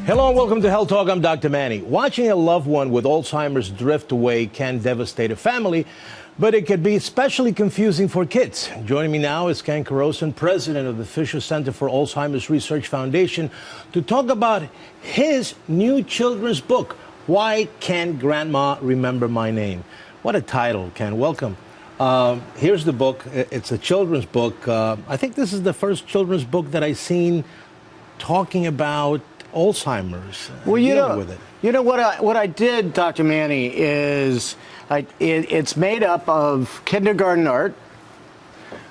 Hello and welcome to Health Talk. I'm Dr. Manny. Watching a loved one with Alzheimer's drift away can devastate a family, but it can be especially confusing for kids. Joining me now is Kent Karosen, president of the Fischer Center for Alzheimer's Research Foundation, to talk about his new children's book, Why Can't Grandma Remember My Name? What a title, Ken. Welcome. Here's the book. It's a children's book. I think this is the first children's book that I've seen talking about Alzheimer's. Well, you know what I did, Dr. Manny, is it's made up of kindergarten art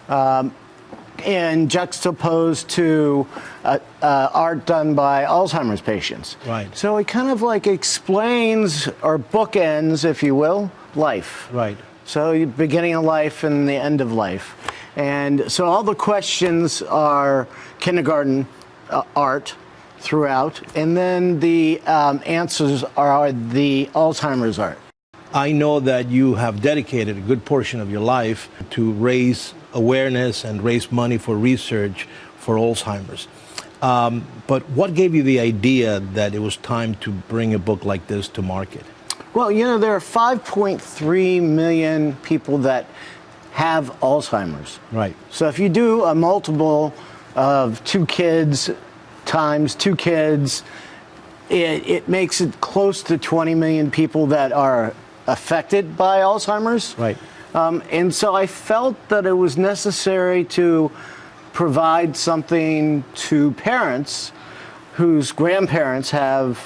and juxtaposed to art done by Alzheimer's patients. Right. So it kind of like explains, or bookends, if you will, life. Right. So beginning of life and the end of life. And so all the questions are kindergarten art throughout, and then the answers are the Alzheimer's art. I know that you have dedicated a good portion of your life to raise awareness and raise money for research for Alzheimer's. But what gave you the idea that it was time to bring a book like this to market? Well, you know, there are 5.3 million people that have Alzheimer's. Right. So if you do a multiple of 2 kids times 2 kids, it makes it close to 20 million people that are affected by Alzheimer's. Right. And so I felt that it was necessary to provide something to parents whose grandparents have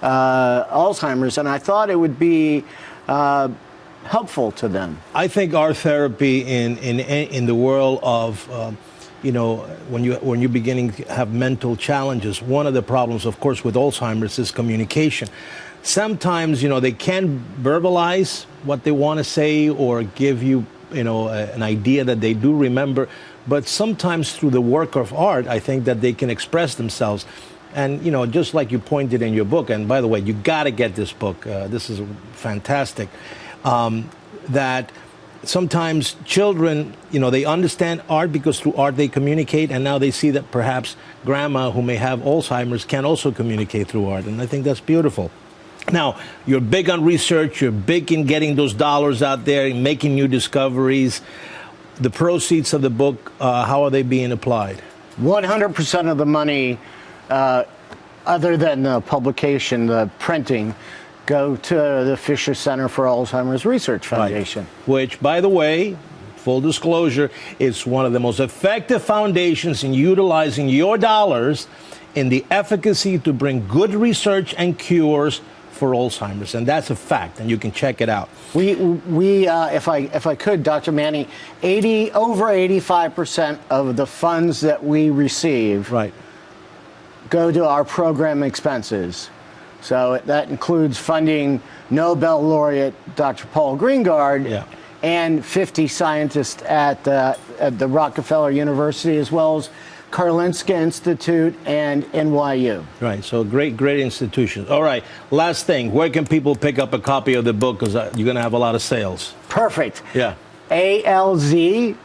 Alzheimer's, and I thought it would be helpful to them. I think our therapy in the world of you know, when you're beginning to have mental challenges, one of the problems, of course, with Alzheimer's is communication. Sometimes, you know, they can't verbalize what they want to say or give you, you know, an idea that they do remember. But sometimes through the work of art, I think that they can express themselves. And, you know, just like you pointed in your book, and by the way, you got to get this book. This is fantastic. That sometimes children, you know, they understand art because through art they communicate, and now they see that perhaps grandma who may have Alzheimer's can also communicate through art, and I think that's beautiful. Now, you're big on research, you're big in getting those dollars out there and making new discoveries. The proceeds of the book, how are they being applied? 100% of the money, other than the publication, the printing, go to the Fischer Center for Alzheimer's Research Foundation. Right. Which, by the way, full disclosure, is one of the most effective foundations in utilizing your dollars in the efficacy to bring good research and cures for Alzheimer's, and that's a fact, and you can check it out. If I could, Dr. Manny, over 85% of the funds that we receive go to our program expenses. So that includes funding Nobel laureate Dr. Paul Greengard and 50 scientists at the Rockefeller University, as well as Karolinska Institute and NYU. Right, so great institutions. All right, last thing, where can people pick up a copy of the book? Because you're going to have a lot of sales. Perfect. Yeah. alzinfo.org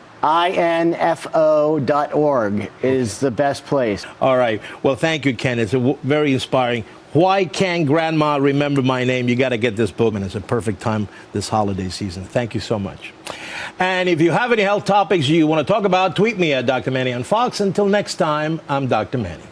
is the best place. All right, well, thank you, Ken. It's very inspiring. Why Can't Grandma Remember My Name? You got to get this book, and it's a perfect time this holiday season. Thank you so much. And if you have any health topics you want to talk about, tweet me at Dr. Manny on Fox. Until next time, I'm Dr. Manny.